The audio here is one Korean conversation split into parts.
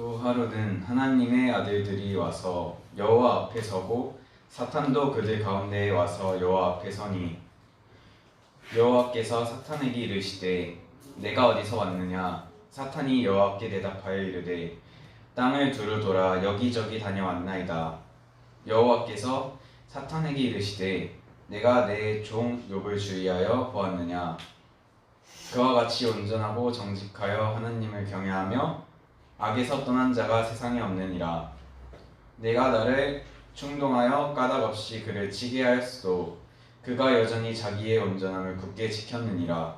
또 하루는 하나님의 아들들이 와서 여호와 앞에 서고 사탄도 그들 가운데에 와서 여호와 앞에 서니 여호와께서 사탄에게 이르시되 내가 어디서 왔느냐? 사탄이 여호와께 대답하여 이르되 땅을 두루 돌아 여기저기 다녀왔나이다. 여호와께서 사탄에게 이르시되 내가 내 종 욥을 주의하여 보았느냐? 그와 같이 온전하고 정직하여 하나님을 경외하며 악에서 떠난 자가 세상에 없느니라. 내가 나를 충동하여 까닭없이 그를 치게 하였어도 그가 여전히 자기의 온전함을 굳게 지켰느니라.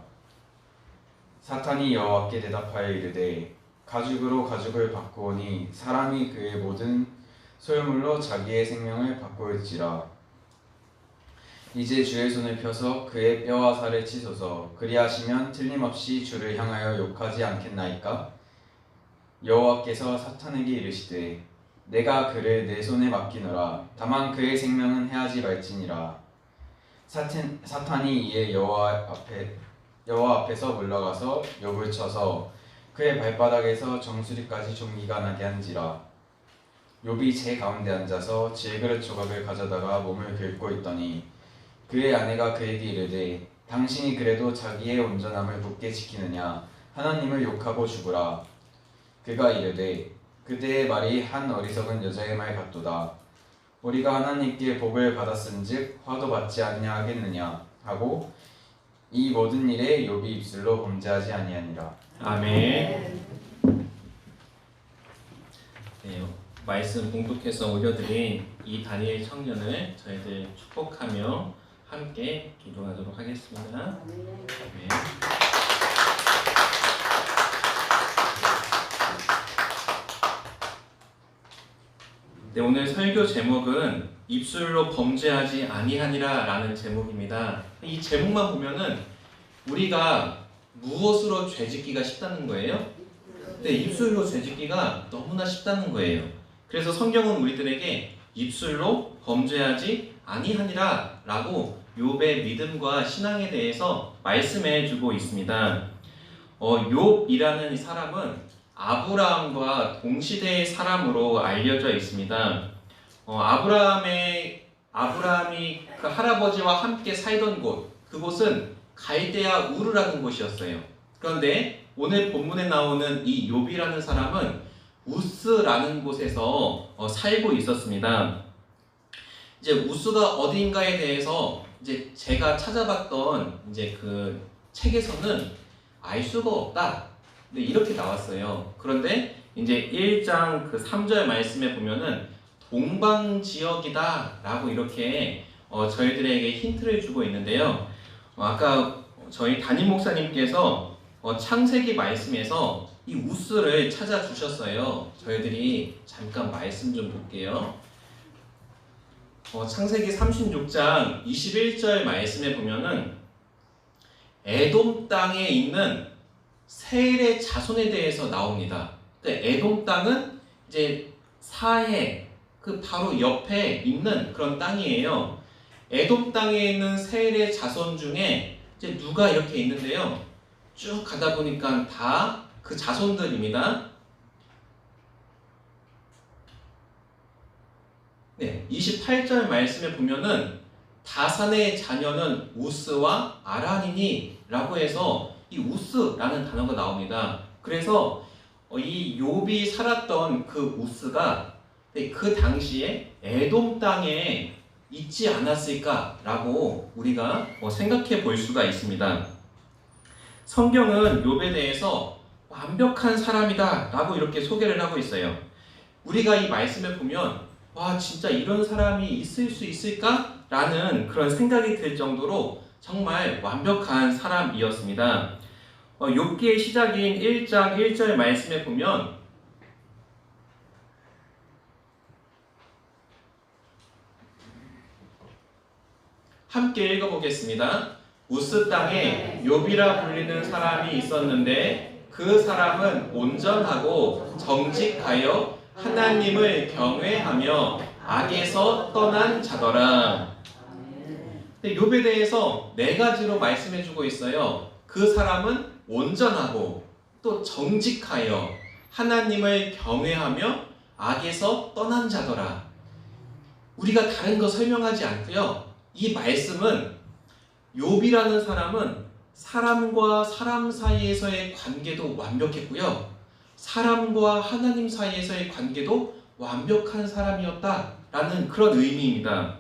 사탄이 여호와께 대답하여 이르되 가죽으로 가죽을 바꾸오니 사람이 그의 모든 소유물로 자기의 생명을 바꾸을지라. 이제 주의 손을 펴서 그의 뼈와 살을 치소서. 그리하시면 틀림없이 주를 향하여 욕하지 않겠나이까? 여호와께서 사탄에게 이르시되 내가 그를 내 손에 맡기노라. 다만 그의 생명은 해하지 말지니라. 사탄이 이에 여호와 앞에서 물러가서 욥을 쳐서 그의 발바닥에서 정수리까지 종기가 나게 한지라. 욥이 제 가운데 앉아서 질그릇 조각을 가져다가 몸을 긁고 있더니 그의 아내가 그에게 이르되 당신이 그래도 자기의 온전함을 굳게 지키느냐? 하나님을 욕하고 죽으라. 그가 이르되 그대의 말이 한 어리석은 여자의 말 같도다. 우리가 하나님께 복을 받았은즉 화도 받지 아니하겠느냐 하고 이 모든 일에 욥이 입술로 범죄하지 아니하니라. 아멘. 네, 말씀 봉독해서 올려드린 이 다니엘 청년을 저희들 축복하며 함께 기도하도록 하겠습니다. 아멘. 네, 오늘 설교 제목은 입술로 범죄하지 아니하니라 라는 제목입니다. 이 제목만 보면은 우리가 무엇으로 죄짓기가 쉽다는 거예요? 네, 입술로 죄짓기가 너무나 쉽다는 거예요. 그래서 성경은 우리들에게 입술로 범죄하지 아니하니라 라고 욥의 믿음과 신앙에 대해서 말씀해 주고 있습니다. 욥이라는 사람은 아브라함과 동시대의 사람으로 알려져 있습니다. 아브라함이 그 할아버지와 함께 살던 곳, 그곳은 갈대아 우르라는 곳이었어요. 그런데 오늘 본문에 나오는 이 욥이라는 사람은 우스라는 곳에서 살고 있었습니다. 이제 우스가 어딘가에 대해서 이제 제가 찾아봤던 이제 그 책에서는 알 수가 없다. 네, 이렇게 나왔어요. 그런데 이제 1장 그 3절 말씀에 보면은 동방 지역이다 라고 이렇게 저희들에게 힌트를 주고 있는데요. 아까 저희 담임 목사님께서 창세기 말씀에서 이 우스를 찾아주셨어요. 저희들이 잠깐 말씀 좀 볼게요. 창세기 36장 21절 말씀에 보면은 에돔 땅에 있는 세일의 자손에 대해서 나옵니다. 에돔 땅은 이제 사해 그 바로 옆에 있는 그런 땅이에요. 에돔 땅에 있는 세일의 자손 중에 이제 누가 이렇게 있는데요. 쭉 가다 보니까 다 그 자손들입니다. 네, 28절 말씀에 보면은 다산의 자녀는 우스와 아란이니 라고 해서 이 우스라는 단어가 나옵니다. 그래서 이 욥이 살았던 그 우스가 그 당시에 에돔 땅에 있지 않았을까라고 우리가 생각해 볼 수가 있습니다. 성경은 욥에 대해서 완벽한 사람이다 라고 이렇게 소개를 하고 있어요. 우리가 이 말씀을 보면 와, 진짜 이런 사람이 있을 수 있을까? 라는 그런 생각이 들 정도로 정말 완벽한 사람이었습니다. 욥기의 시작인 1장 1절 말씀에 보면 함께 읽어보겠습니다. 우스 땅에 욥이라 불리는 사람이 있었는데 그 사람은 온전하고 정직하여 하나님을 경외하며 악에서 떠난 자더라. 욥에 대해서 네 가지로 말씀해주고 있어요. 그 사람은 온전하고 또 정직하여 하나님을 경외하며 악에서 떠난 자더라. 우리가 다른 거 설명하지 않고요. 이 말씀은 욥이라는 사람은 사람과 사람 사이에서의 관계도 완벽했고요. 사람과 하나님 사이에서의 관계도 완벽한 사람이었다라는 그런 의미입니다.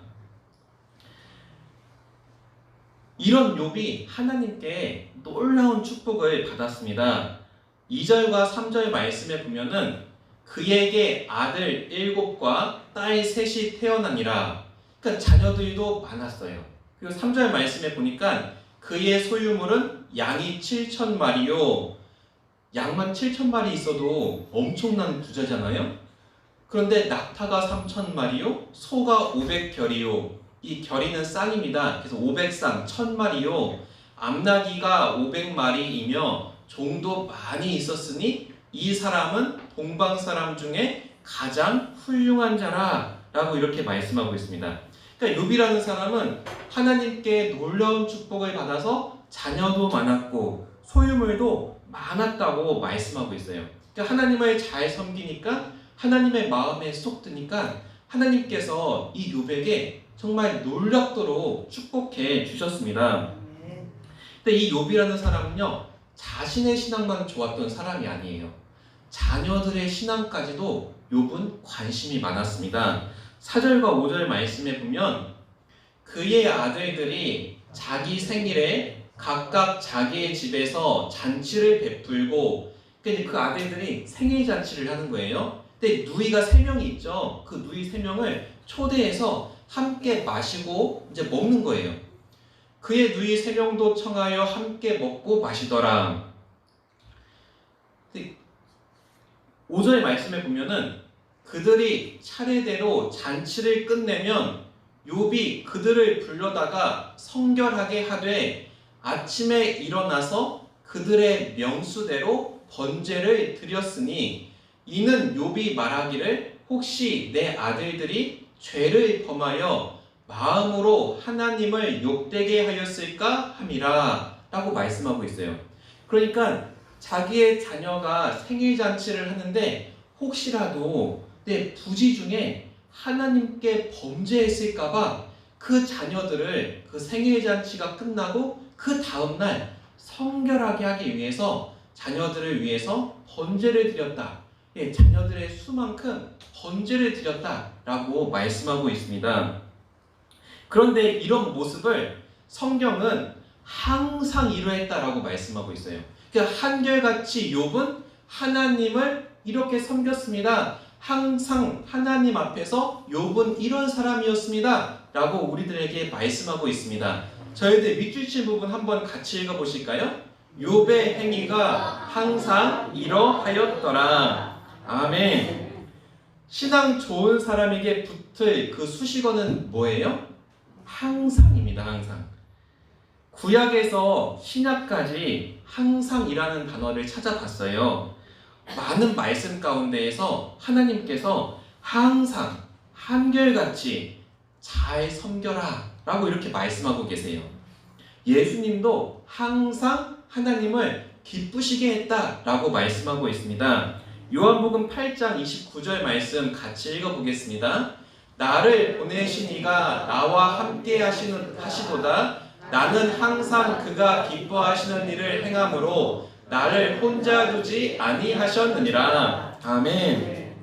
이런 욥이 하나님께 놀라운 축복을 받았습니다. 2절과 3절 말씀에 보면은 그에게 아들 7과 딸 3이 태어나니라. 그러니까 자녀들도 많았어요. 그리고 3절 말씀에 보니까 그의 소유물은 양이 7,000마리요. 양만 7,000마리 있어도 엄청난 부자잖아요. 그런데 낙타가 3,000마리요, 소가 500결이요. 이 결이는 쌍입니다. 그래서 500쌍, 1,000마리요. 암나귀가 500마리이며 종도 많이 있었으니 이 사람은 동방 사람 중에 가장 훌륭한 자라 라고 이렇게 말씀하고 있습니다. 그러니까 욥이라는 사람은 하나님께 놀라운 축복을 받아서 자녀도 많았고 소유물도 많았다고 말씀하고 있어요. 그러니까 하나님을 잘 섬기니까 하나님의 마음에 쏙 드니까 하나님께서 이 욥에게 정말 놀랍도록 축복해 주셨습니다. 근데 이 욥이라는 사람은요, 자신의 신앙만 좋았던 사람이 아니에요. 자녀들의 신앙까지도 욥은 관심이 많았습니다. 4절과 5절 말씀에 보면 그의 아들들이 자기 생일에 각각 자기의 집에서 잔치를 베풀고, 그러니까 그 아들들이 생일 잔치를 하는 거예요. 근데 누이가 3명이 있죠. 그 누이 3명을 초대해서 함께 마시고 이제 먹는 거예요. 그의 누이 3명도 청하여 함께 먹고 마시더라. 5절 말씀에 보면은 그들이 차례대로 잔치를 끝내면 욥이 그들을 불러다가 성결하게 하되 아침에 일어나서 그들의 명수대로 번제를 드렸으니 이는 욥이 말하기를 혹시 내 아들들이 죄를 범하여 마음으로 하나님을 욕되게 하였을까 함이라 라고 말씀하고 있어요. 그러니까 자기의 자녀가 생일잔치를 하는데 혹시라도 내 부지 중에 하나님께 범죄했을까봐 그 자녀들을 그 생일잔치가 끝나고 그 다음날 성결하게 하기 위해서 자녀들을 위해서 번제를 드렸다. 예, 자녀들의 수만큼 번제를 드렸다라고 말씀하고 있습니다. 그런데 이런 모습을 성경은 항상 이루했다라고 말씀하고 있어요. 그러니까 한결같이 욥은 하나님을 이렇게 섬겼습니다. 항상 하나님 앞에서 욥은 이런 사람이었습니다 라고 우리들에게 말씀하고 있습니다. 저희들 밑줄 부분 한번 같이 읽어보실까요? 욥의 행위가 항상 이러하였더라. 아멘. 신앙 좋은 사람에게 붙을 그 수식어는 뭐예요? 항상입니다. 항상. 구약에서 신약까지 항상이라는 단어를 찾아봤어요. 많은 말씀 가운데에서 하나님께서 항상 한결같이 잘 섬겨라 라고 이렇게 말씀하고 계세요. 예수님도 항상 하나님을 기쁘시게 했다 라고 말씀하고 있습니다. 요한복음 8장 29절 말씀 같이 읽어보겠습니다. 나를 보내신 이가 나와 함께 하시도다. 나는 항상 그가 기뻐하시는 일을 행함으로 나를 혼자 두지 아니하셨느니라. 아멘.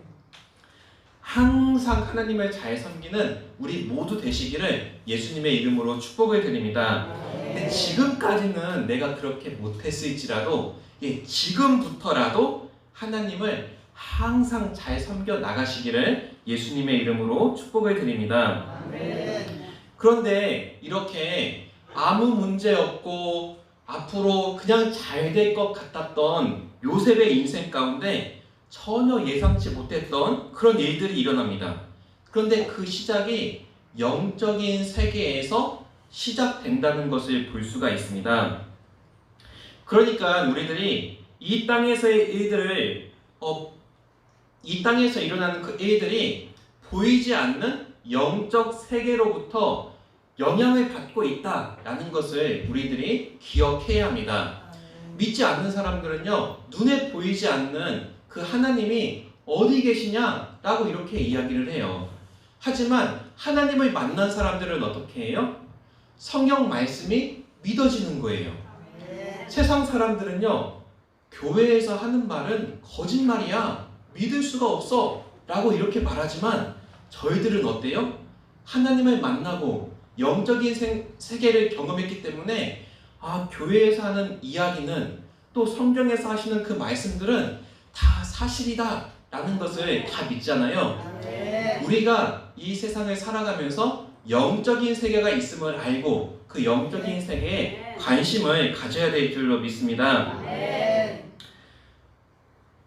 항상 하나님을 잘 섬기는 우리 모두 되시기를 예수님의 이름으로 축복을 드립니다. 근데 지금까지는 내가 그렇게 못했을지라도 지금부터라도 하나님을 항상 잘 섬겨 나가시기를 예수님의 이름으로 축복을 드립니다. 그런데 이렇게 아무 문제 없고 앞으로 그냥 잘 될 것 같았던 요셉의 인생 가운데 전혀 예상치 못했던 그런 일들이 일어납니다. 그런데 그 시작이 영적인 세계에서 시작된다는 것을 볼 수가 있습니다. 그러니까 우리들이 이 땅에서의 일들을 이 땅에서 일어나는 그 일들이 보이지 않는 영적 세계로부터 영향을 받고 있다라는 것을 우리들이 기억해야 합니다. 믿지 않는 사람들은요, 눈에 보이지 않는 그 하나님이 어디 계시냐라고 이렇게 이야기를 해요. 하지만 하나님을 만난 사람들은 어떻게 해요? 성경 말씀이 믿어지는 거예요. 세상 사람들은요, 교회에서 하는 말은 거짓말이야, 믿을 수가 없어 라고 이렇게 말하지만 저희들은 어때요? 하나님을 만나고 영적인 세계를 경험했기 때문에 교회에서 하는 이야기는, 또 성경에서 하시는 그 말씀들은 다 사실이다 라는 것을 다 믿잖아요. 우리가 이 세상을 살아가면서 영적인 세계가 있음을 알고 그 영적인 세계에 관심을 가져야 될 줄로 믿습니다.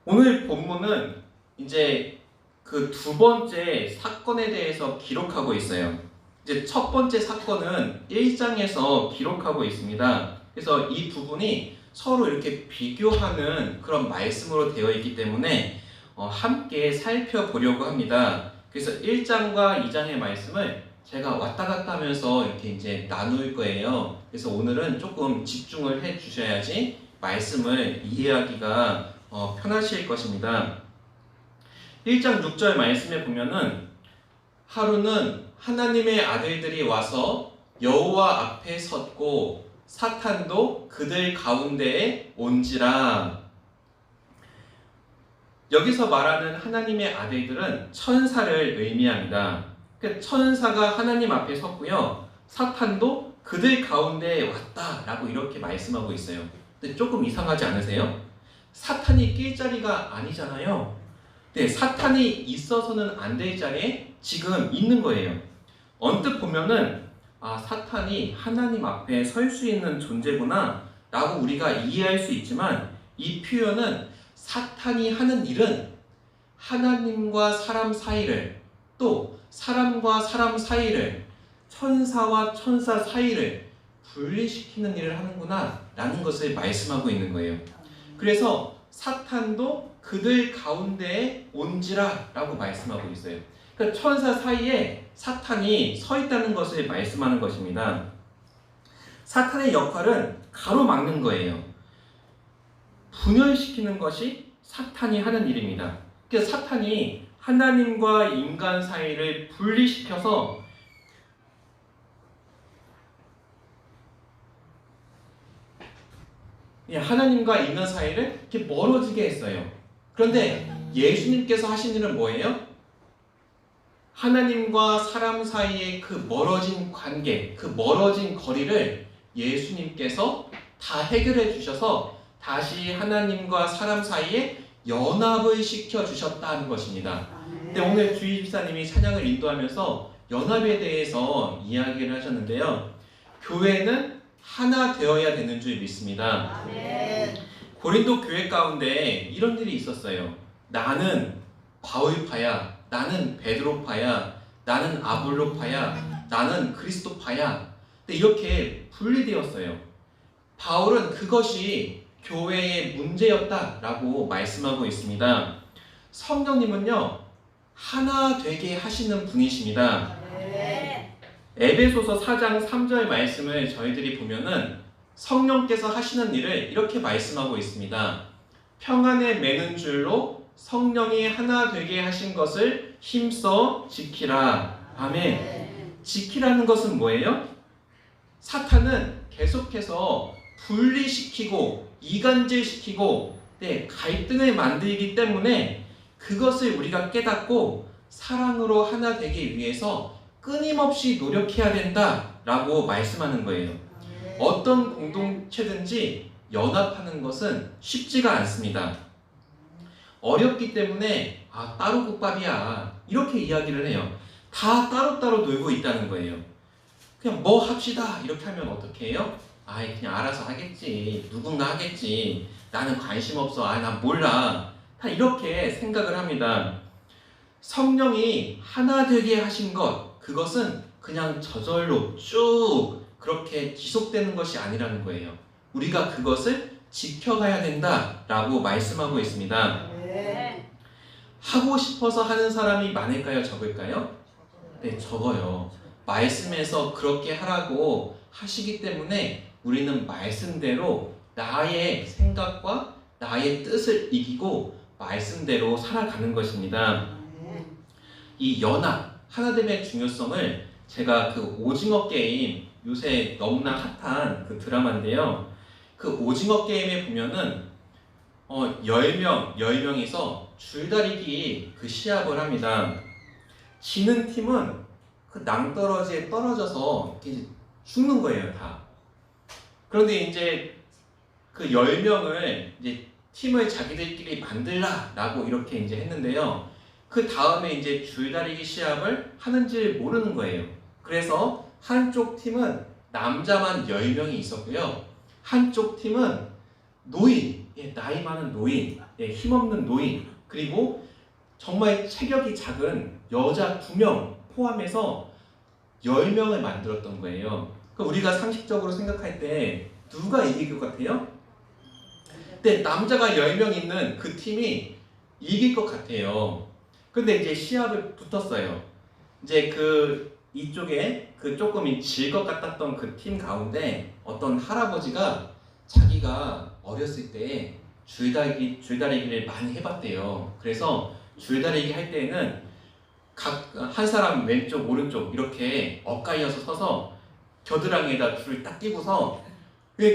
오늘 본문은 이제 그 두 번째 사건에 대해서 기록하고 있어요. 이제 첫 번째 사건은 1장에서 기록하고 있습니다. 그래서 이 부분이 서로 이렇게 비교하는 그런 말씀으로 되어 있기 때문에 함께 살펴보려고 합니다. 그래서 1장과 2장의 말씀을 제가 왔다 갔다 하면서 이렇게 이제 나눌 거예요. 그래서 오늘은 조금 집중을 해 주셔야지 말씀을 이해하기가 편하실 것입니다. 1장 6절 말씀에 보면은 하루는 하나님의 아들들이 와서 여호와 앞에 섰고 사탄도 그들 가운데에 온지라. 여기서 말하는 하나님의 아들들은 천사를 의미합니다. 천사가 하나님 앞에 섰고요, 사탄도 그들 가운데에 왔다라고 이렇게 말씀하고 있어요. 근데 조금 이상하지 않으세요? 사탄이 낄 자리가 아니잖아요. 네, 사탄이 있어서는 안 될 자리에 지금 있는 거예요. 언뜻 보면은 사탄이 하나님 앞에 설 수 있는 존재구나 라고 우리가 이해할 수 있지만, 이 표현은 사탄이 하는 일은 하나님과 사람 사이를, 또 사람과 사람 사이를, 천사와 천사 사이를 분리시키는 일을 하는구나 라는 것을 말씀하고 있는 거예요. 그래서 사탄도 그들 가운데에 온지라 라고 말씀하고 있어요. 그러니까 천사 사이에 사탄이 서 있다는 것을 말씀하는 것입니다. 사탄의 역할은 가로막는 거예요. 분열시키는 것이 사탄이 하는 일입니다. 그래서 사탄이 하나님과 인간 사이를 분리시켜서 하나님과 인간 사이를 이렇게 멀어지게 했어요. 그런데 예수님께서 하신 일은 뭐예요? 하나님과 사람 사이의 그 멀어진 관계, 그 멀어진 거리를 예수님께서 다 해결해 주셔서 다시 하나님과 사람 사이에 연합을 시켜 주셨다는 것입니다. 근데 오늘 주희 집사님이 찬양을 인도하면서 연합에 대해서 이야기를 하셨는데요, 교회는 하나 되어야 되는 줄 믿습니다. 고린도 교회 가운데 이런 일이 있었어요. 나는 바울파야, 나는 베드로파야, 나는 아볼로파야, 나는 그리스도파야. 근데 이렇게 분리되었어요. 바울은 그것이 교회의 문제였다라고 말씀하고 있습니다. 성령님은요, 하나 되게 하시는 분이십니다. 에베소서 4장 3절 말씀을 저희들이 보면은 성령께서 하시는 일을 이렇게 말씀하고 있습니다. 평안에 매는 줄로 성령이 하나 되게 하신 것을 힘써 지키라. 아멘. 지키라는 것은 뭐예요? 사탄은 계속해서 분리시키고 이간질시키고 갈등을 만들기 때문에 그것을 우리가 깨닫고 사랑으로 하나 되기 위해서 끊임없이 노력해야 된다라고 말씀하는 거예요. 어떤 공동체든지 연합하는 것은 쉽지가 않습니다. 어렵기 때문에 따로 국밥이야 이렇게 이야기를 해요. 다 따로따로 놀고 있다는 거예요. 그냥 뭐 합시다 이렇게 하면 어떻게 해요? 그냥 알아서 하겠지, 누군가 하겠지, 나는 관심 없어, 난 몰라, 다 이렇게 생각을 합니다. 성령이 하나 되게 하신 것, 그것은 그냥 저절로 쭉 그렇게 지속되는 것이 아니라는 거예요. 우리가 그것을 지켜가야 된다라고 말씀하고 있습니다. 하고 싶어서 하는 사람이 많을까요? 적을까요? 네, 적어요. 말씀에서 그렇게 하라고 하시기 때문에 우리는 말씀대로 나의 생각과 나의 뜻을 이기고 말씀대로 살아가는 것입니다. 이 연합, 하나됨의 중요성을 제가 그 오징어 게임, 요새 너무나 핫한 그 드라마인데요. 그 오징어 게임에 보면은 10명이서 줄다리기 그 시합을 합니다. 지는 팀은 그 낭떠러지에 떨어져서 이렇게 죽는 거예요, 다. 그런데 이제 그 10명을 이제 팀을 자기들끼리 만들라라고 이렇게 이제 했는데요. 그 다음에 이제 줄다리기 시합을 하는지 모르는 거예요. 그래서 한쪽 팀은 남자만 10명이 있었고요. 한쪽 팀은 노인, 나이 많은 노인, 힘없는 노인, 그리고 정말 체격이 작은 여자 2명 포함해서 10명을 만들었던 거예요. 그러니까 우리가 상식적으로 생각할 때 누가 이길 것 같아요? 네, 남자가 10명 있는 그 팀이 이길 것 같아요. 근데 이제 시합을 붙었어요. 이제 이쪽에 그 조금 질 것 같았던 그 팀 가운데 어떤 할아버지가 자기가 어렸을 때 줄다리기를 많이 해봤대요. 그래서 줄다리기 할 때에는 한 사람 왼쪽 오른쪽 이렇게 엇갈려서 서서 겨드랑이에다 줄을 딱 끼고서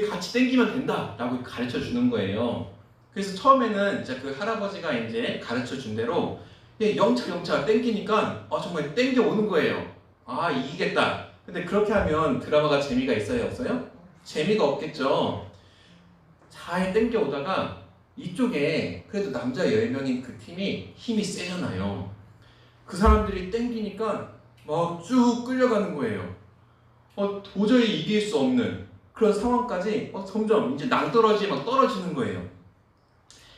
같이 당기면 된다 라고 가르쳐 주는 거예요. 그래서 처음에는 이제 그 할아버지가 이제 가르쳐 준 대로 영차 당기니까 정말 당겨 오는 거예요. 이기겠다. 근데 그렇게 하면 드라마가 재미가 있어요, 없어요? 재미가 없겠죠. 잘 당겨 오다가 이쪽에 그래도 남자 10명인 그 팀이 힘이 세잖아요. 그 사람들이 당기니까 막 쭉 끌려가는 거예요. 도저히 이길 수 없는 그런 상황까지 점점 이제 낭떠러지에 막 떨어지는 거예요.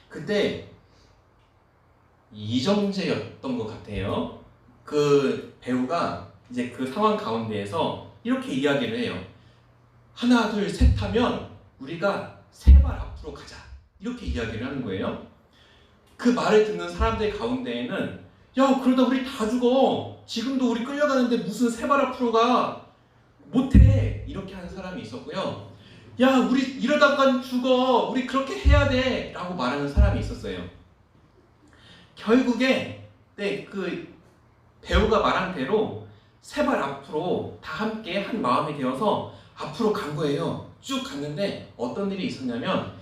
그때 이정재였던 것 같아요. 그 배우가 이제 그 상황 가운데에서 이렇게 이야기를 해요. 하나, 둘, 셋 하면 우리가 3발 앞으로 가자. 이렇게 이야기를 하는 거예요. 그 말을 듣는 사람들 가운데에는 그러다 우리 다 죽어. 지금도 우리 끌려가는데 무슨 3발 앞으로 가. 못해. 이렇게 하는 사람이 있었고요. 우리 이러다가 죽어. 우리 그렇게 해야 돼. 라고 말하는 사람이 있었어요. 결국에 그 배우가 말한 대로 3발 앞으로 다 함께 한 마음이 되어서 앞으로 간 거예요. 쭉 갔는데 어떤 일이 있었냐면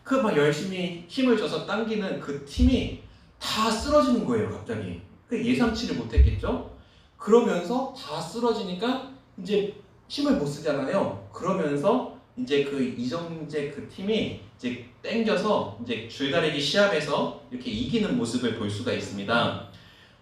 그 막 열심히 힘을 줘서 당기는 그 팀이 다 쓰러지는 거예요, 갑자기. 예상치를 못했겠죠? 그러면서 다 쓰러지니까 이제 힘을 못 쓰잖아요. 그러면서 이제 그 이정재 그 팀이 이제 땡겨서 이제 줄다리기 시합에서 이렇게 이기는 모습을 볼 수가 있습니다.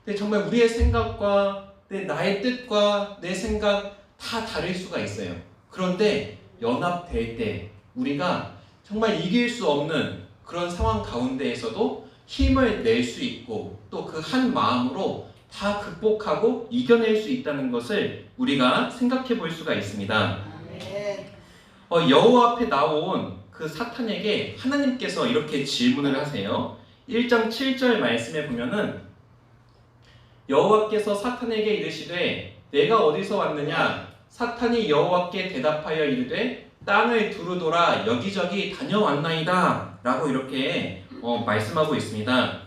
근데 정말 우리의 생각과 나의 뜻과 내 생각 다 다를 수가 있어요. 그런데 연합될 때 우리가 정말 이길 수 없는 그런 상황 가운데에서도 힘을 낼 수 있고 또 그 한 마음으로 다 극복하고 이겨낼 수 있다는 것을 우리가 생각해 볼 수가 있습니다. 여호와 앞에 나온 그 사탄에게 하나님께서 이렇게 질문을 하세요. 1장 7절 말씀에 보면은 여호와께서 사탄에게 이르시되 내가 어디서 왔느냐? 사탄이 여호와께 대답하여 이르되 땅을 두루 돌아 여기저기 다녀왔나이다 라고 이렇게 말씀하고 있습니다.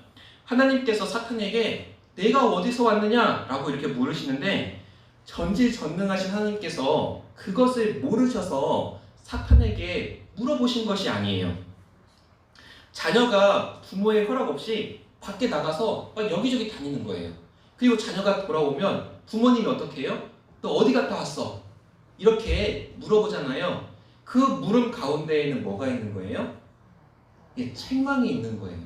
하나님께서 사탄에게 내가 어디서 왔느냐? 라고 이렇게 물으시는데 전지전능하신 하나님께서 그것을 모르셔서 사탄에게 물어보신 것이 아니에요. 자녀가 부모의 허락 없이 밖에 나가서 막 여기저기 다니는 거예요. 그리고 자녀가 돌아오면 부모님이 어떻게 해요? 너 어디 갔다 왔어? 이렇게 물어보잖아요. 그 물음 가운데에는 뭐가 있는 거예요? 책망이 있는 거예요.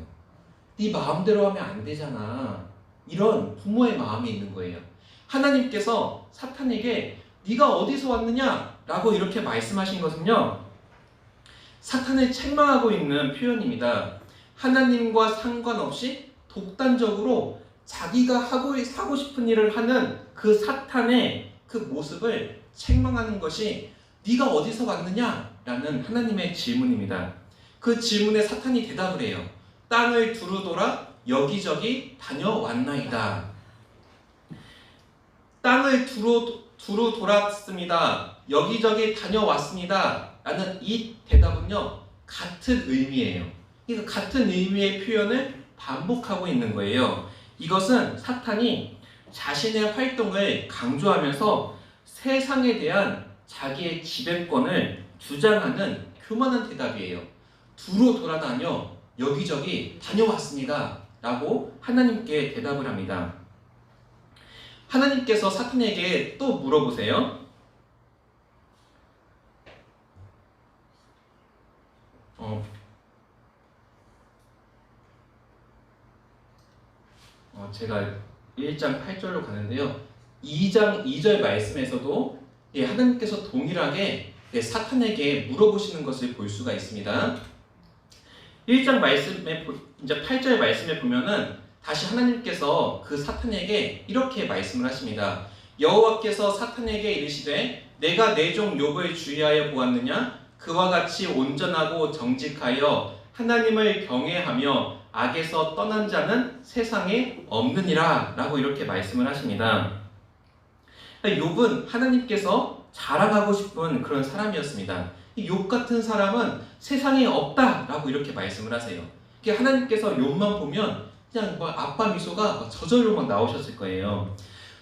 네 마음대로 하면 안 되잖아. 이런 부모의 마음이 있는 거예요. 하나님께서 사탄에게 네가 어디서 왔느냐? 라고 이렇게 말씀하신 것은요. 사탄을 책망하고 있는 표현입니다. 하나님과 상관없이 독단적으로 자기가 하고 싶은 일을 하는 그 사탄의 그 모습을 책망하는 것이 네가 어디서 왔느냐? 라는 하나님의 질문입니다. 그 질문에 사탄이 대답을 해요. 땅을 두루 돌아 여기저기 다녀왔나이다. 땅을 두루 돌았습니다. 여기저기 다녀왔습니다. 라는 이 대답은요, 같은 의미예요. 그러니까 같은 의미의 표현을 반복하고 있는 거예요. 이것은 사탄이 자신의 활동을 강조하면서 세상에 대한 자기의 지배권을 주장하는 교만한 대답이에요. 두루 돌아다녀 여기저기 다녀왔습니다 라고 하나님께 대답을 합니다. 하나님께서 사탄에게 또 물어보세요. 제가 1장 8절로 가는데요. 2장 2절 말씀에서도 하나님께서 동일하게 사탄에게 물어보시는 것을 볼 수가 있습니다. 1장 말씀에 이제 8절 말씀에 보면은 다시 하나님께서 그 사탄에게 이렇게 말씀을 하십니다. 여호와께서 사탄에게 이르시되 내가 내 종 욥을 주의하여 보았느냐 그와 같이 온전하고 정직하여 하나님을 경외하며 악에서 떠난 자는 세상에 없느니라 라고 이렇게 말씀을 하십니다. 욥은 하나님께서 자랑하고 싶은 그런 사람이었습니다. 욥 같은 사람은 세상에 없다라고 이렇게 말씀을 하세요. 하나님께서 욥만 보면 그냥 아빠 미소가 저절로 막 나오셨을 거예요.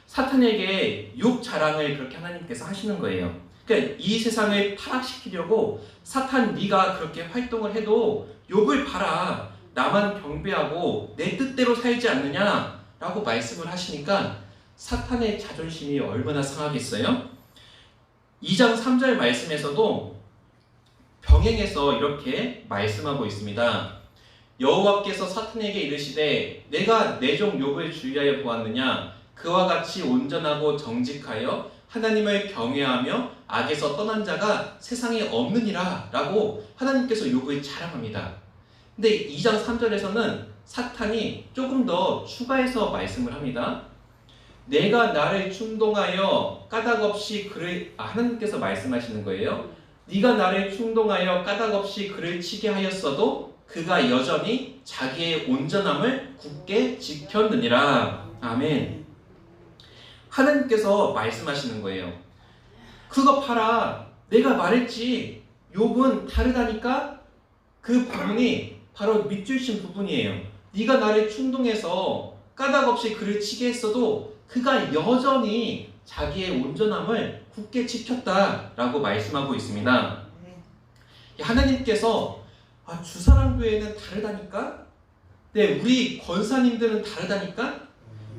사탄에게 욥 자랑을 그렇게 하나님께서 하시는 거예요. 그러니까 이 세상을 타락시키려고 사탄 네가 그렇게 활동을 해도 욥을 봐라. 나만 경배하고 내 뜻대로 살지 않느냐라고 말씀을 하시니까 사탄의 자존심이 얼마나 상하겠어요? 2장 3절 말씀에서도 병행해서 이렇게 말씀하고 있습니다. 여호와께서 사탄에게 이르시되 내가 내 종 욥을 주의하여 보았느냐 그와 같이 온전하고 정직하여 하나님을 경외하며 악에서 떠난 자가 세상에 없느니라 라고 하나님께서 욥을 자랑합니다. 근데 2장 3절에서는 사탄이 조금 더 추가해서 말씀을 합니다. 내가 나를 충동하여 까닭없이 하나님께서 말씀하시는 거예요. 네가 나를 충동하여 까닭없이 그를 치게 하였어도 그가 여전히 자기의 온전함을 굳게 지켰느니라. 아멘. 하나님께서 말씀하시는 거예요. 그거 봐라. 내가 말했지. 욥은 다르다니까. 그 부분이 바로 밑줄 친 부분이에요. 네가 나를 충동해서 까닭없이 그를 치게 했어도 그가 여전히 자기의 온전함을 굳게 지켰다라고 말씀하고 있습니다. 하나님께서 주사랑교회는 다르다니까? 네, 우리 권사님들은 다르다니까?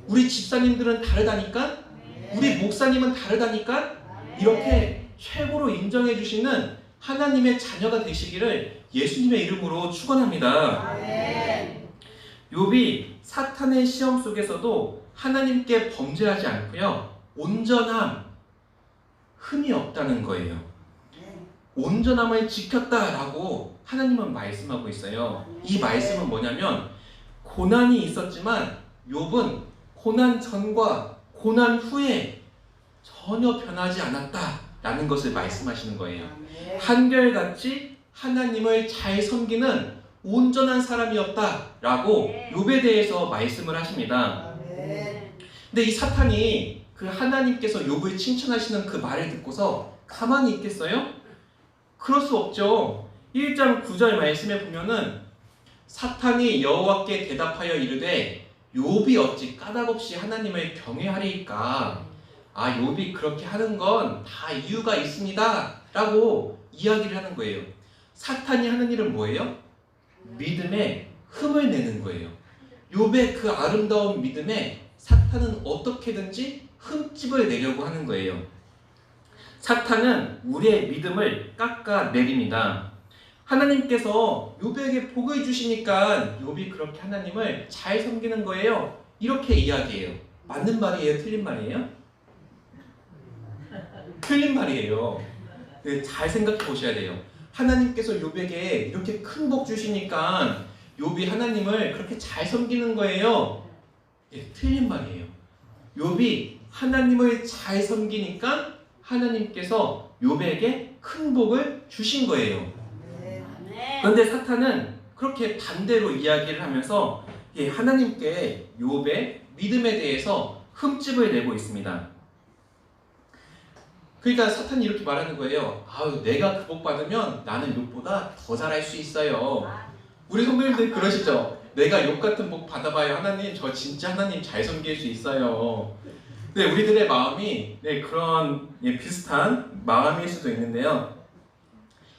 우리 집사님들은 다르다니까? 우리 목사님은 다르다니까? 이렇게 최고로 인정해 주시는 하나님의 자녀가 되시기를 예수님의 이름으로 축원합니다. 욥이 사탄의 시험 속에서도 하나님께 범죄하지 않고요. 온전함, 흠이 없다는 거예요. 온전함을 지켰다라고 하나님은 말씀하고 있어요. 이 말씀은 뭐냐면 고난이 있었지만 욥은 고난 전과 고난 후에 전혀 변하지 않았다라는 것을 말씀하시는 거예요. 한결같이 하나님을 잘 섬기는 온전한 사람이었다라고 욥에 대해서 말씀을 하십니다. 근데 이 사탄이 그 하나님께서 욥을 칭찬하시는 그 말을 듣고서 가만히 있겠어요? 그럴 수 없죠. 1장 9절 말씀에 보면은 사탄이 여호와께 대답하여 이르되 욥이 어찌 까닭없이 하나님을 경외하리이까. 욥이 그렇게 하는 건 다 이유가 있습니다 라고 이야기를 하는 거예요. 사탄이 하는 일은 뭐예요? 믿음에 흠을 내는 거예요. 욥의 그 아름다운 믿음에 사탄은 어떻게든지 흠집을 내려고 하는 거예요. 사탄은 우리의 믿음을 깎아내립니다. 하나님께서 욥에게 복을 주시니까 욥이 그렇게 하나님을 잘 섬기는 거예요. 이렇게 이야기해요. 맞는 말이에요? 틀린 말이에요? 틀린 말이에요. 잘 생각해 보셔야 돼요. 하나님께서 욥에게 이렇게 큰 복 주시니까 욥이 하나님을 그렇게 잘 섬기는 거예요. 틀린 말이에요. 욥이 하나님을 잘 섬기니까 하나님께서 욥에게 큰 복을 주신 거예요. 그런데 사탄은 그렇게 반대로 이야기를 하면서 하나님께 욥의 믿음에 대해서 흠집을 내고 있습니다. 그러니까 사탄이 이렇게 말하는 거예요. 내가 그 복 받으면 나는 욥보다 더 잘할 수 있어요. 우리 선배님들 그러시죠? 내가 욕 같은 복 받아봐요. 하나님, 저 진짜 하나님 잘 섬길 수 있어요. 네, 우리들의 마음이 그런 비슷한 마음일 수도 있는데요.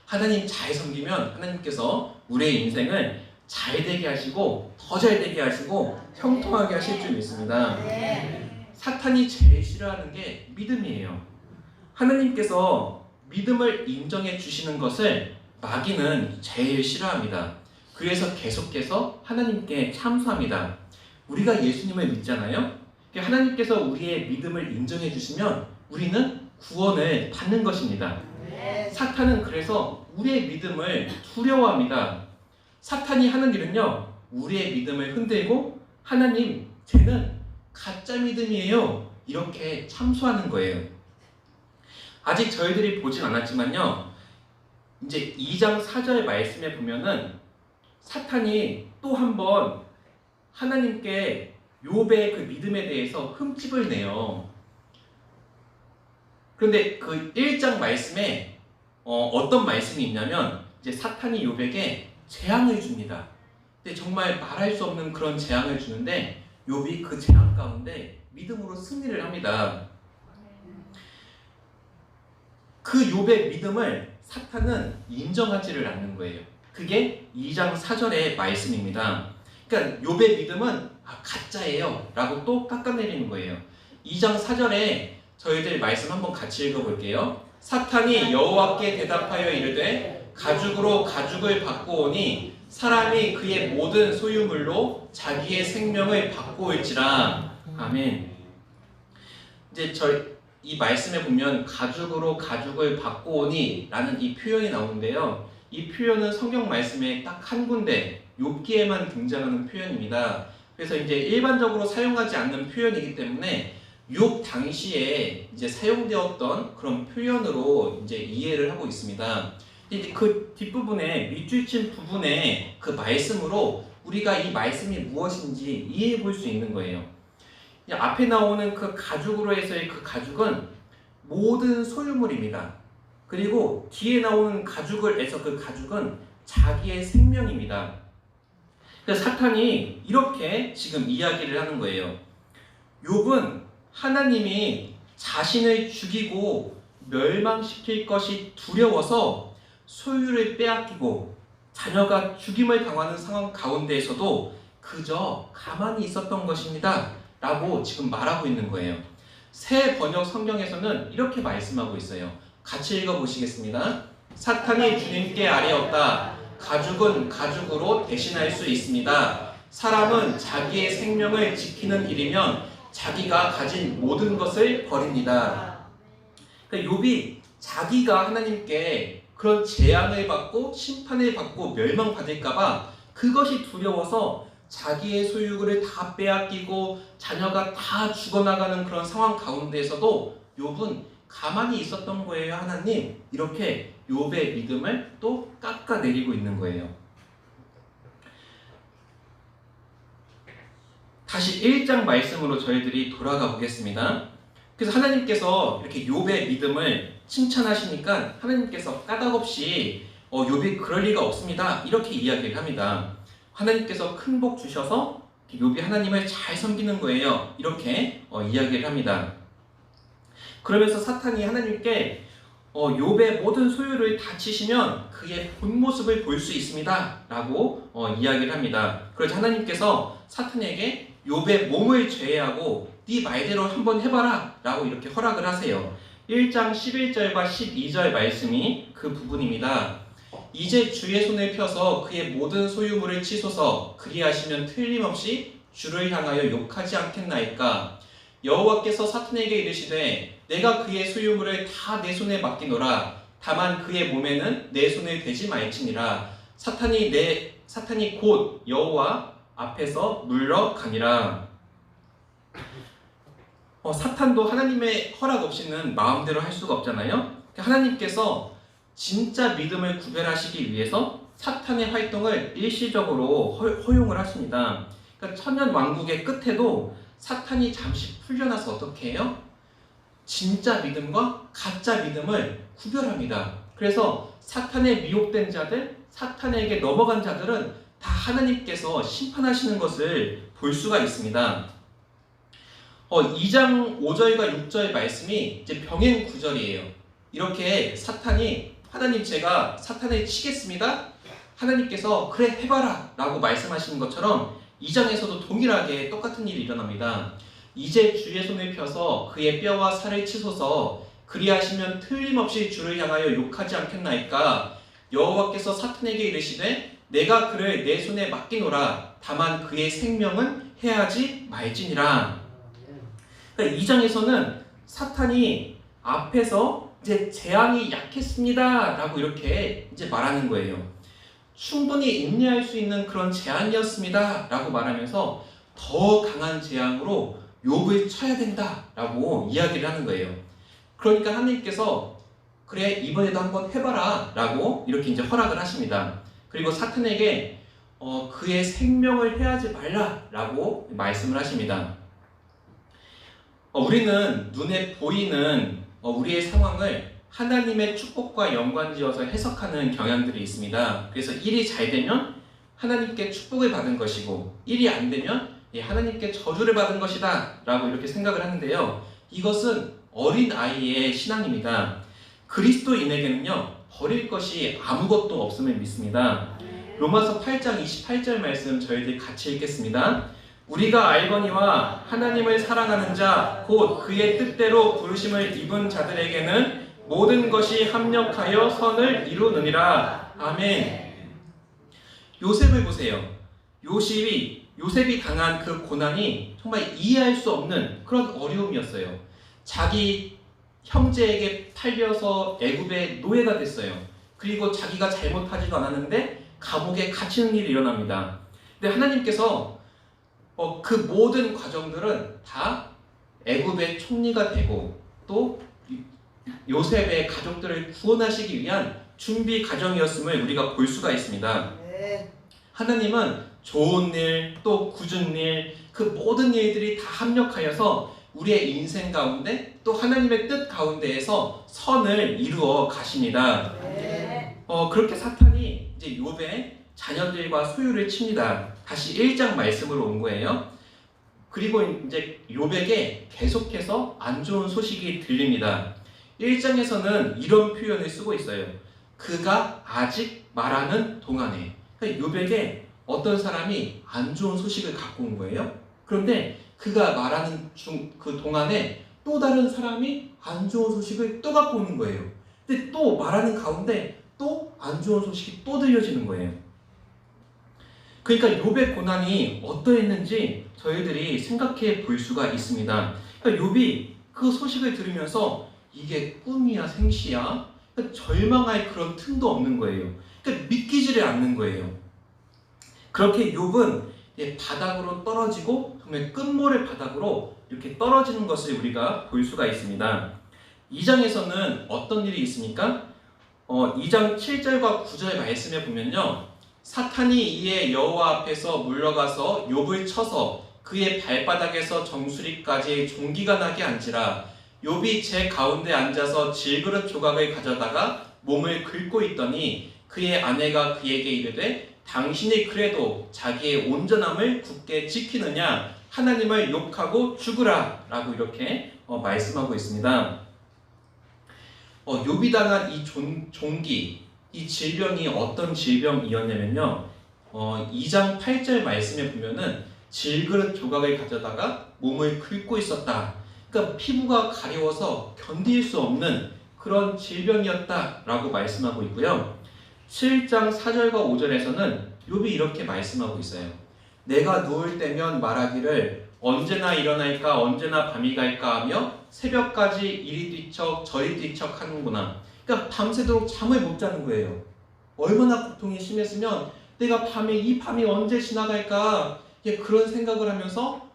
하나님 잘 섬기면 하나님께서 우리의 인생을 잘 되게 하시고 더 잘 되게 하시고 형통하게 하실 줄 믿습니다. 사탄이 제일 싫어하는 게 믿음이에요. 하나님께서 믿음을 인정해 주시는 것을 마귀는 제일 싫어합니다. 그래서 계속해서 하나님께 참소합니다. 우리가 예수님을 믿잖아요. 하나님께서 우리의 믿음을 인정해 주시면 우리는 구원을 받는 것입니다. 사탄은 그래서 우리의 믿음을 두려워합니다. 사탄이 하는 일은요, 우리의 믿음을 흔들고 하나님, 쟤는 가짜 믿음이에요, 이렇게 참소하는 거예요. 아직 저희들이 보진 않았지만요, 이제 2장 4절 말씀에 보면은 사탄이 또 한 번 하나님께 욥의 그 믿음에 대해서 흠집을 내요. 그런데 그 1장 말씀에 어떤 말씀이 있냐면 이제 사탄이 욥에게 재앙을 줍니다. 근데 정말 말할 수 없는 그런 재앙을 주는데 욥이 그 재앙 가운데 믿음으로 승리를 합니다. 그 욥의 믿음을 사탄은 인정하지를 않는 거예요. 그게 2장 4절의 말씀입니다. 그러니까 욥의 믿음은 가짜예요 라고 또 깎아내리는 거예요. 2장 4절에 저희들 말씀 한번 같이 읽어볼게요. 사탄이 여호와께 대답하여 이르되 가죽으로 가죽을 받고 오니 사람이 그의 모든 소유물로 자기의 생명을 받고 올지라. 아멘. 이제 이 말씀에 보면 가죽으로 가죽을 받고 오니 라는 이 표현이 나오는데요. 이 표현은 성경 말씀에 딱 한 군데 욥기에만 등장하는 표현입니다. 그래서 이제 일반적으로 사용하지 않는 표현이기 때문에 욥 당시에 이제 사용되었던 그런 표현으로 이제 이해를 하고 있습니다. 이제 그 뒷부분에 밑줄친 부분에 그 말씀으로 우리가 이 말씀이 무엇인지 이해해 볼 수 있는 거예요. 앞에 나오는 그 가죽으로 해서의 그 가죽은 모든 소유물입니다. 그리고 뒤에 나오는 가죽을 해서 그 가죽은 자기의 생명입니다. 그래서 사탄이 이렇게 지금 이야기를 하는 거예요. 욥은 하나님이 자신을 죽이고 멸망시킬 것이 두려워서 소유를 빼앗기고 자녀가 죽임을 당하는 상황 가운데에서도 그저 가만히 있었던 것입니다 라고 지금 말하고 있는 거예요. 새 번역 성경에서는 이렇게 말씀하고 있어요. 같이 읽어보시겠습니다. 사탄이 주님께 아뢰었다. 가죽은 가죽으로 대신할 수 있습니다. 사람은 자기의 생명을 지키는 일이면 자기가 가진 모든 것을 버립니다. 그러니까 욥이 자기가 하나님께 그런 재앙을 받고 심판을 받고 멸망받을까봐 그것이 두려워서 자기의 소유물을 다 빼앗기고 자녀가 다 죽어나가는 그런 상황 가운데에서도 욥은 가만히 있었던 거예요. 하나님, 이렇게 욥의 믿음을 또 깎아내리고 있는 거예요. 다시 1장 말씀으로 저희들이 돌아가 보겠습니다. 그래서 하나님께서 이렇게 욥의 믿음을 칭찬하시니까 하나님께서 까닭없이 욥이 그럴 리가 없습니다 이렇게 이야기를 합니다. 하나님께서 큰 복 주셔서 욥이 하나님을 잘 섬기는 거예요 이렇게 이야기를 합니다. 그러면서 사탄이 하나님께 욥의 모든 소유를 다 치시면 그의 본 모습을 볼 수 있습니다 라고 이야기를 합니다. 그래서 하나님께서 사탄에게 욥의 몸을 제외하고 네 말대로 한번 해봐라 라고 이렇게 허락을 하세요. 1장 11절과 12절 말씀이 그 부분입니다. 이제 주의 손을 펴서 그의 모든 소유물을 치소서. 그리하시면 틀림없이 주를 향하여 욕하지 않겠나이까. 여호와께서 사탄에게 이르시되 내가 그의 소유물을 다 내 손에 맡기노라. 다만 그의 몸에는 내 손을 대지 말지니라. 사탄이 곧 여호와 앞에서 물러가니라. 사탄도 하나님의 허락 없이는 마음대로 할 수가 없잖아요. 하나님께서 진짜 믿음을 구별하시기 위해서 사탄의 활동을 일시적으로 허용을 하십니다. 그러니까 천년 왕국의 끝에도 사탄이 잠시 풀려나서 어떻게 해요? 진짜 믿음과 가짜 믿음을 구별합니다. 그래서 사탄에 미혹된 자들, 사탄에게 넘어간 자들은 다 하나님께서 심판하시는 것을 볼 수가 있습니다. 2장 5절과 6절 말씀이 이제 병행 구절이에요. 이렇게 사탄이 하나님 제가 사탄을 치겠습니다. 하나님께서 그래 해봐라 라고 말씀하시는 것처럼 2장에서도 동일하게 똑같은 일이 일어납니다. 이제 주의 손을 펴서 그의 뼈와 살을 치소서 그리하시면 틀림없이 주를 향하여 욕하지 않겠나이까. 여호와께서 사탄에게 이르시되 내가 그를 내 손에 맡기노라. 다만 그의 생명은 해하지 말지니라. 그러니까 2장에서는 사탄이 앞에서 이제 재앙이 약했습니다 라고 이렇게 이제 말하는 거예요. 충분히 인내할 수 있는 그런 재앙이었습니다 라고 말하면서 더 강한 재앙으로 욥을 쳐야 된다 라고 이야기를 하는 거예요. 그러니까 하나님께서 그래 이번에도 한번 해봐라 라고 이렇게 이제 허락을 하십니다. 그리고 사탄에게 그의 생명을 해하지 말라 라고 말씀을 하십니다. 우리는 눈에 보이는 우리의 상황을 하나님의 축복과 연관지어서 해석하는 경향들이 있습니다. 그래서 일이 잘 되면 하나님께 축복을 받은 것이고 일이 안 되면 하나님께 저주를 받은 것이다 라고 이렇게 생각을 하는데요. 이것은 어린 아이의 신앙입니다. 그리스도인에게는요 버릴 것이 아무것도 없음을 믿습니다. 로마서 8장 28절 말씀 저희들이 같이 읽겠습니다. 우리가 알거니와 하나님을 사랑하는 자 곧 그의 뜻대로 부르심을 입은 자들에게는 모든 것이 합력하여 선을 이루느니라. 아멘. 요셉을 보세요. 요셉이 당한 그 고난이 정말 이해할 수 없는 그런 어려움이었어요. 자기 형제에게 팔려서 애굽의 노예가 됐어요. 그리고 자기가 잘못하지도 않았는데 감옥에 갇히는 일이 일어납니다. 근데 하나님께서 그 모든 과정들은 다 애굽의 총리가 되고 또 요셉의 가족들을 구원하시기 위한 준비 과정이었음을 우리가 볼 수가 있습니다. 하나님은 좋은 일, 또 굳은 일, 그 모든 일들이 다 합력하여서 우리의 인생 가운데 또 하나님의 뜻 가운데에서 선을 이루어 가십니다. 그렇게 사탄이 이제 욥의 자녀들과 소유를 칩니다. 다시 1장 말씀으로 온 거예요. 그리고 이제 욥에게 계속해서 안 좋은 소식이 들립니다. 1장에서는 이런 표현을 쓰고 있어요. 그가 아직 말하는 동안에. 그러니까 욥에게 어떤 사람이 안 좋은 소식을 갖고 온 거예요. 그런데 그가 말하는 그 동안에 또 다른 사람이 안 좋은 소식을 또 갖고 오는 거예요. 근데 또 말하는 가운데 또 안 좋은 소식이 또 들려지는 거예요. 그러니까 욥의 고난이 어떠했는지 저희들이 생각해 볼 수가 있습니다. 그러니까 욥이 그 소식을 들으면서 이게 꿈이야 생시야? 그러니까 절망할 그런 틈도 없는 거예요. 그러니까 믿기지를 않는 거예요. 그렇게 욥은 바닥으로 떨어지고 정말 끝모를 바닥으로 이렇게 떨어지는 것을 우리가 볼 수가 있습니다. 2장에서는 어떤 일이 있습니까? 2장 7절과 9절 말씀에 보면요. 사탄이 이에 여호와 앞에서 물러가서 욥을 쳐서 그의 발바닥에서 정수리까지 종기가 나게 한지라. 욥이 제 가운데 앉아서 질그릇 조각을 가져다가 몸을 긁고 있더니 그의 아내가 그에게 이르되 당신이 그래도 자기의 온전함을 굳게 지키느냐 하나님을 욕하고 죽으라 라고 이렇게 말씀하고 있습니다. 욥이 당한 이 종기, 이 질병이 어떤 질병이었냐면요. 2장 8절 말씀에 보면은 질그릇 조각을 가져다가 몸을 긁고 있었다. 그러니까 피부가 가려워서 견딜 수 없는 그런 질병이었다라고 말씀하고 있고요. 7장 4절과 5절에서는 욥이 이렇게 말씀하고 있어요. 내가 누울 때면 말하기를 언제나 일어날까 언제나 밤이 갈까 하며 새벽까지 이리 뒤척 저리 뒤척 하는구나. 그러니까 밤새도록 잠을 못 자는 거예요. 얼마나 고통이 심했으면 내가 이 밤이 언제 지나갈까 그런 생각을 하면서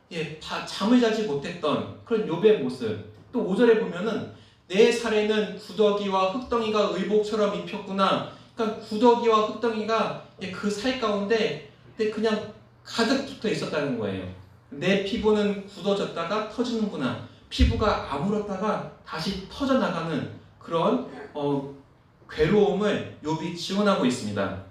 잠을 자지 못했던 그런 욥의 모습. 또 5절에 보면은 내 살에는 구더기와 흙덩이가 의복처럼 입혔구나. 그러니까 구더기와 흙덩이가 그 살 가운데 그냥 가득 붙어 있었다는 거예요. 내 피부는 굳어졌다가 터지는구나. 피부가 아물었다가 다시 터져나가는 그런 괴로움을 욥이 지원하고 있습니다.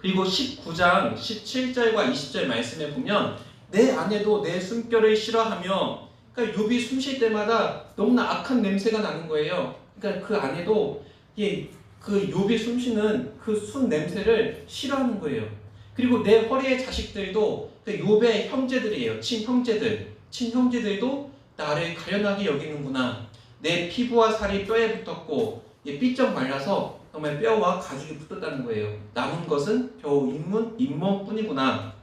그리고 19장 17절과 20절 말씀에 보면 내 아내도 내 숨결을 싫어하며, 그러니까 욥이 숨 쉴 때마다 너무나 악한 냄새가 나는 거예요. 그러니까 그 아내도 그 욥이 숨 쉬는 그 숨 냄새를 싫어하는 거예요. 그리고 내 허리의 자식들도 그 욥의 형제들이에요. 친형제들도 나를 가련하게 여기는구나. 내 피부와 살이 뼈에 붙었고 삐쩍 말라서 정말 뼈와 가죽이 붙었다는 거예요. 남은 것은 겨우 잇몸뿐이구나.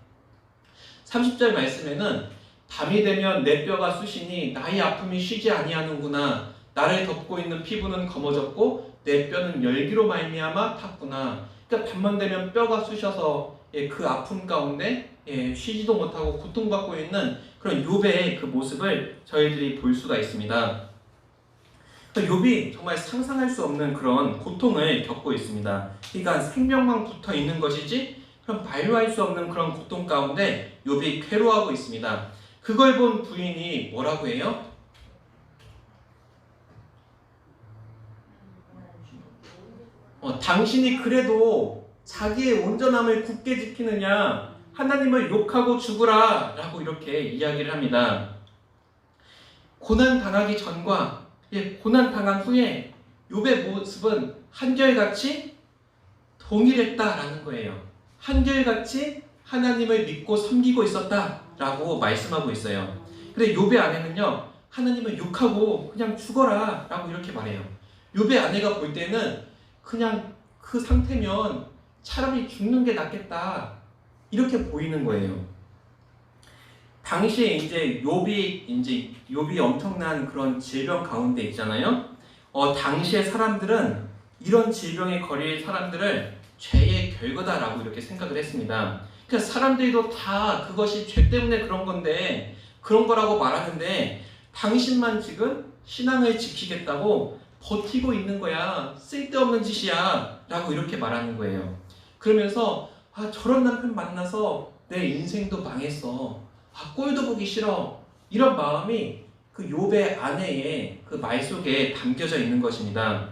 30절 말씀에는 밤이 되면 내 뼈가 쑤시니 나의 아픔이 쉬지 아니하는구나. 나를 덮고 있는 피부는 검어졌고 내 뼈는 열기로 말미암아 탔구나. 그러니까 밤만 되면 뼈가 쑤셔서 그 아픔 가운데 쉬지도 못하고 고통받고 있는 그런 욥의 그 모습을 저희들이 볼 수가 있습니다. 욥이 정말 상상할 수 없는 그런 고통을 겪고 있습니다. 그러니까 생명만 붙어 있는 것이지 그런 말로 할 수 없는 그런 고통 가운데 욥이 괴로워하고 있습니다. 그걸 본 부인이 뭐라고 해요? 당신이 그래도 자기의 온전함을 굳게 지키느냐, 하나님을 욕하고 죽으라 라고 이렇게 이야기를 합니다. 고난 당하기 전과 고난 당한 후에 욥의 모습은 한결같이 동일했다라는 거예요. 한결같이 하나님을 믿고 섬기고 있었다라고 말씀하고 있어요. 근데 욥의 아내는요, 하나님을 욕하고 그냥 죽어라 라고 이렇게 말해요. 욥의 아내가 볼 때는 그냥 그 상태면 차라리 죽는 게 낫겠다 이렇게 보이는 거예요. 당시에 욥이 엄청난 그런 질병 가운데 있잖아요. 당시의 사람들은 이런 질병에 걸릴 사람들을 죄의 결과다라고 이렇게 생각을 했습니다. 그러니까 사람들도 다 그것이 죄 때문에 그런 건데 그런 거라고 말하는데 당신만 지금 신앙을 지키겠다고 버티고 있는 거야. 쓸데없는 짓이야 라고 이렇게 말하는 거예요. 그러면서 저런 남편 만나서 내 인생도 망했어. 꼴도 보기 싫어. 이런 마음이 그 욥의 아내의 그 말 속에 담겨져 있는 것입니다.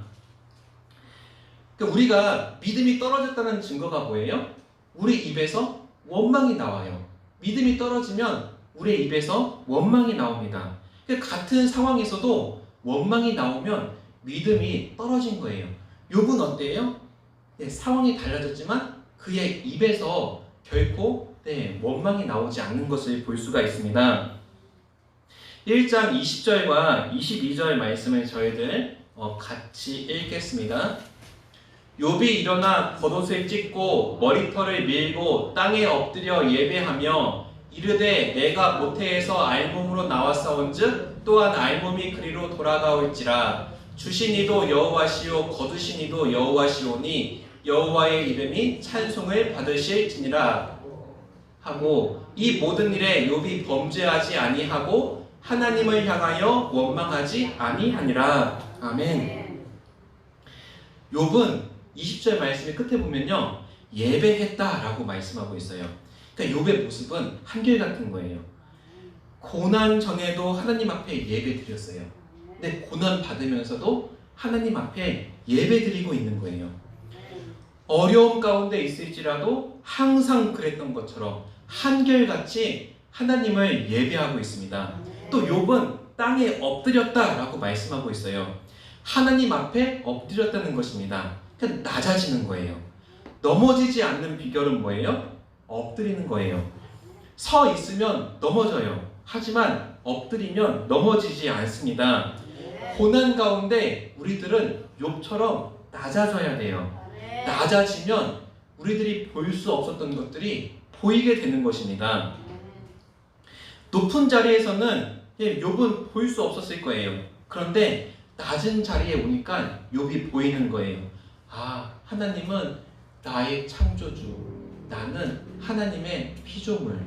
그러니까 우리가 믿음이 떨어졌다는 증거가 뭐예요? 우리 입에서 원망이 나와요. 믿음이 떨어지면 우리 입에서 원망이 나옵니다. 그러니까 같은 상황에서도 원망이 나오면 믿음이 떨어진 거예요. 욥은 어때요? 상황이 달라졌지만 그의 입에서 결코 원망이 나오지 않는 것을 볼 수가 있습니다. 1장 20절과 22절 말씀을 저희들 같이 읽겠습니다. 욥이 일어나 겉옷을 찢고 머리털을 밀고 땅에 엎드려 예배하며 이르되 내가 모태에서 알몸으로 나왔사온즉 또한 알몸이 그리로 돌아가올지라. 주신 이도 여호와시오 거두신 이도 여호와시오니 여호와의 이름이 찬송을 받으실지니라 하고, 이 모든 일에 욥이 범죄하지 아니하고 하나님을 향하여 원망하지 아니하니라. 아멘. 욥은 20절 말씀의 끝에 보면요, 예배했다라고 말씀하고 있어요. 그러니까 욥의 모습은 한결같은 거예요. 고난 전에도 하나님 앞에 예배 드렸어요. 근데 고난 받으면서도 하나님 앞에 예배 드리고 있는 거예요. 어려움 가운데 있을지라도 항상 그랬던 것처럼 한결같이 하나님을 예배하고 있습니다. 또 욥은 땅에 엎드렸다라고 말씀하고 있어요. 하나님 앞에 엎드렸다는 것입니다. 그냥 낮아지는 거예요. 넘어지지 않는 비결은 뭐예요? 엎드리는 거예요. 서 있으면 넘어져요. 하지만 엎드리면 넘어지지 않습니다. 고난 가운데 우리들은 욥처럼 낮아져야 돼요. 낮아지면 우리들이 볼 수 없었던 것들이 보이게 되는 것입니다. 높은 자리에서는 욥은 볼 수 없었을 거예요. 그런데 낮은 자리에 오니까 욥이 보이는 거예요. 하나님은 나의 창조주, 나는 하나님의 피조물.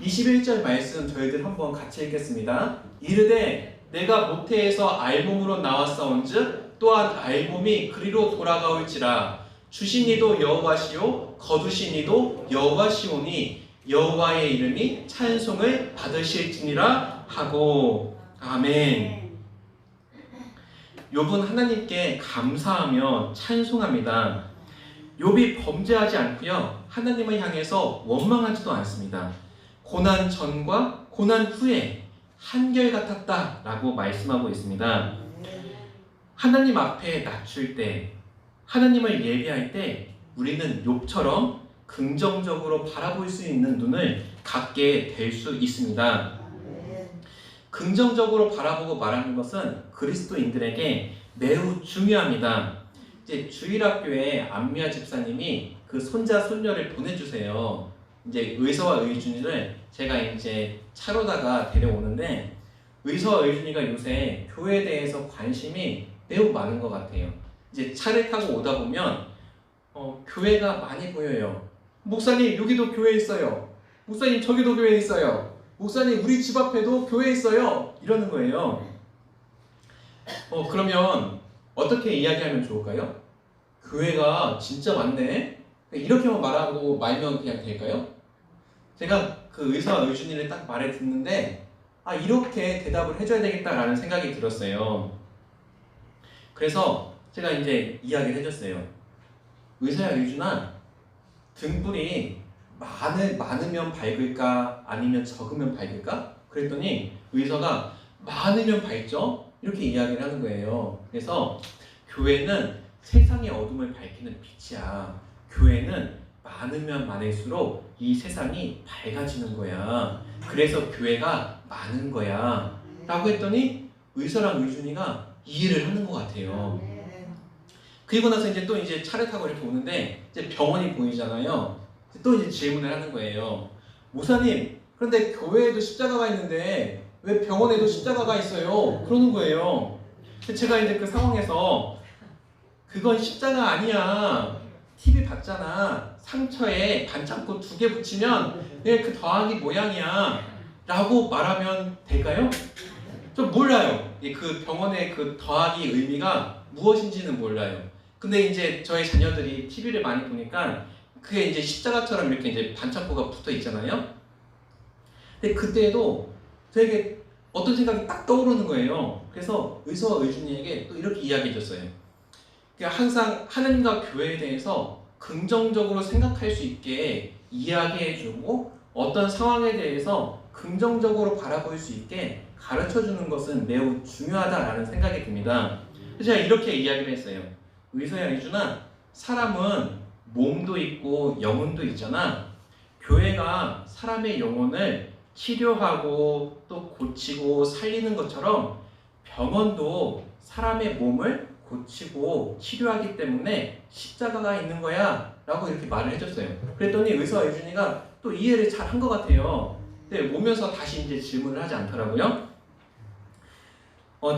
21절 말씀 저희들 한번 같이 읽겠습니다. 이르되 내가 모태에서 알몸으로 나왔사온즉 또한 알몸이 그리로 돌아가올지라. 주신 이도 여호와시오 거두신 이도 여호와시오니 여호와의 이름이 찬송을 받으실지니라 하고. 아멘. 욥은 하나님께 감사하며 찬송합니다. 욥이 범죄하지 않고요. 하나님을 향해서 원망하지도 않습니다. 고난 전과 고난 후에 한결같았다라고 말씀하고 있습니다. 하나님 앞에 낮출 때, 하나님을 예배할 때 우리는 욥처럼 긍정적으로 바라볼 수 있는 눈을 갖게 될 수 있습니다. 긍정적으로 바라보고 말하는 것은 그리스도인들에게 매우 중요합니다. 이제 주일학교에 안미아 집사님이 그 손자 손녀를 보내주세요. 이제 의서와 의준이를 제가 이제 차로다가 데려오는데, 의서와 의준이가 요새 교회에 대해서 관심이 매우 많은 것 같아요. 이제 차를 타고 오다 보면 교회가 많이 보여요. 목사님 여기도 교회 있어요. 목사님 저기도 교회 있어요. 목사님 우리 집 앞에도 교회 있어요. 이러는 거예요. 그러면 어떻게 이야기하면 좋을까요? 교회가 진짜 많네. 이렇게만 말하고 말면 그냥 될까요? 제가 그 의사와 의준이를 딱 말을 듣는데 이렇게 대답을 해줘야 되겠다라는 생각이 들었어요. 그래서 제가 이제 이야기를 해줬어요. 의사야 의준아, 등불이 많으면 밝을까 아니면 적으면 밝을까? 그랬더니 의사가 많으면 밝죠? 이렇게 이야기를 하는 거예요. 그래서 교회는 세상의 어둠을 밝히는 빛이야. 교회는 많으면 많을수록 이 세상이 밝아지는 거야. 그래서 교회가 많은 거야. 라고 했더니 의사랑 의준이가 이해를 하는 것 같아요. 그리고 나서 이제 또 이제 차를 타고 이렇게 오는데 이제 병원이 보이잖아요. 또 이제 질문을 하는 거예요. 목사님, 그런데 교회에도 십자가가 있는데 왜 병원에도 십자가가 있어요? 그러는 거예요. 제가 이제 그 상황에서 그건 십자가 아니야. TV 봤잖아. 상처에 반창고 2개 붙이면 그 더하기 모양이야. 라고 말하면 될까요? 좀 몰라요. 그 병원의 그 더하기 의미가 무엇인지는 몰라요. 근데 이제 저희 자녀들이 TV를 많이 보니까 그게 이제 십자가처럼 이렇게 이제 반창고가 붙어 있잖아요. 근데 그때도 되게 어떤 생각이 딱 떠오르는 거예요. 그래서 의서와 의준이에게 또 이렇게 이야기해 줬어요. 그러니까 항상 하나님과 교회에 대해서 긍정적으로 생각할 수 있게 이야기해 주고 어떤 상황에 대해서 긍정적으로 바라볼 수 있게 가르쳐 주는 것은 매우 중요하다라는 생각이 듭니다. 그래서 제가 이렇게 이야기를 했어요. 의서야 의준아, 사람은 몸도 있고 영혼도 있잖아. 교회가 사람의 영혼을 치료하고 또 고치고 살리는 것처럼 병원도 사람의 몸을 고치고 치료하기 때문에 십자가가 있는 거야 라고 이렇게 말을 해줬어요. 그랬더니 의사와 유준이가 또 이해를 잘 한 것 같아요. 근데 오면서 다시 이제 질문을 하지 않더라고요.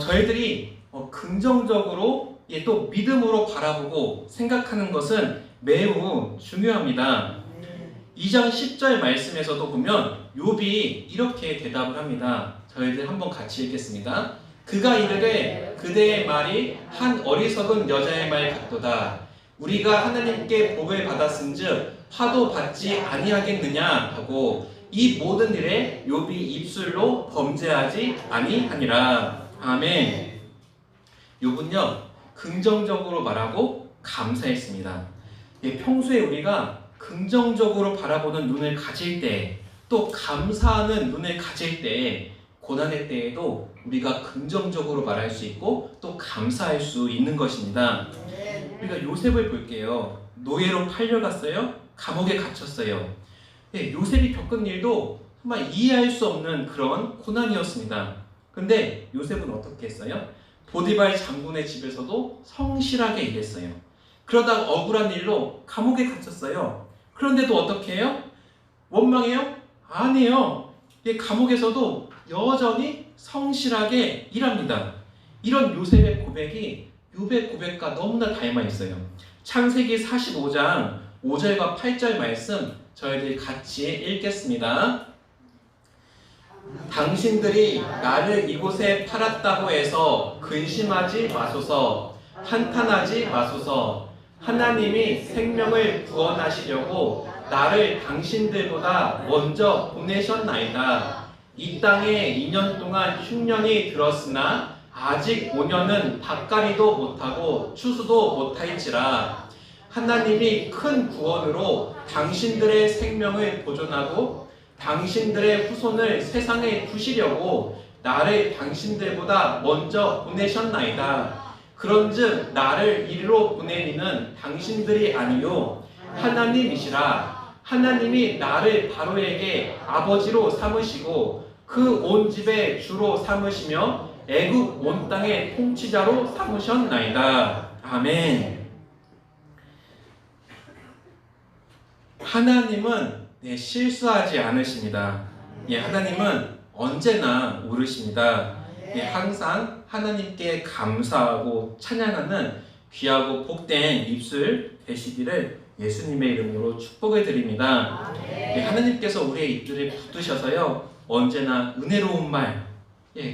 저희들이 긍정적으로 또 믿음으로 바라보고 생각하는 것은 매우 중요합니다. 2장 10절 말씀에서도 보면 욥이 이렇게 대답을 합니다. 저희들 한번 같이 읽겠습니다. 그가 이르되 그대의 말이 한 어리석은 여자의 말 같도다. 우리가 하나님께 복을 받았은즉 화도 받지 아니하겠느냐 하고 이 모든 일에 욥이 입술로 범죄하지 아니하니라. 아멘. 욥은요 긍정적으로 말하고 감사했습니다. 평소에 우리가 긍정적으로 바라보는 눈을 가질 때, 또 감사하는 눈을 가질 때, 고난의 때에도 우리가 긍정적으로 말할 수 있고 또 감사할 수 있는 것입니다. 우리가 요셉을 볼게요. 노예로 팔려갔어요. 감옥에 갇혔어요. 요셉이 겪은 일도 정말 이해할 수 없는 그런 고난이었습니다. 근데 요셉은 어떻게 했어요? 보디발 장군의 집에서도 성실하게 일했어요. 그러다가 억울한 일로 감옥에 갇혔어요. 그런데도 어떻게 해요? 원망해요? 아니에요. 감옥에서도 여전히 성실하게 일합니다. 이런 요셉의 고백이 욥의 고백과 너무나 닮아 있어요. 창세기 45장 5절과 8절 말씀 저희들이 같이 읽겠습니다. 당신들이 나를 이곳에 팔았다고 해서 근심하지 마소서, 한탄하지 마소서. 하나님이 생명을 구원하시려고 나를 당신들보다 먼저 보내셨나이다. 이 땅에 2년 동안 흉년이 들었으나 아직 5년은 밭갈이도 못하고 추수도 못할지라. 하나님이 큰 구원으로 당신들의 생명을 보존하고 당신들의 후손을 세상에 두시려고 나를 당신들보다 먼저 보내셨나이다. 그런즉 나를 이리로 보낸 이는 당신들이 아니요 하나님이시라. 하나님이 나를 바로에게 아버지로 삼으시고 그 온 집의 주로 삼으시며 애굽 온 땅의 통치자로 삼으셨나이다. 아멘. 하나님은 실수하지 않으십니다. 하나님은 언제나 옳으십니다. 항상 하나님께 감사하고 찬양하는 귀하고 복된 입술 되시기를 예수님의 이름으로 축복을 드립니다. 하나님께서 우리의 입술을 붙드셔서요 언제나 은혜로운 말,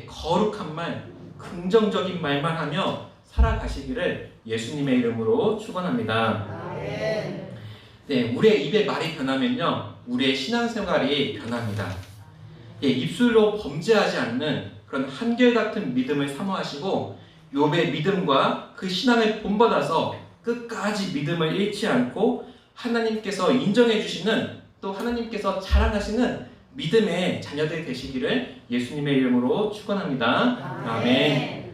거룩한 말, 긍정적인 말만 하며 살아가시기를 예수님의 이름으로 축원합니다. 우리의 입의 말이 변하면요 우리의 신앙생활이 변합니다. 입술로 범죄하지 않는 그런 한결같은 믿음을 사모하시고 욥의 믿음과 그 신앙을 본받아서 끝까지 믿음을 잃지 않고 하나님께서 인정해 주시는 또 하나님께서 자랑하시는 믿음의 자녀들 되시기를 예수님의 이름으로 축원합니다. 아멘.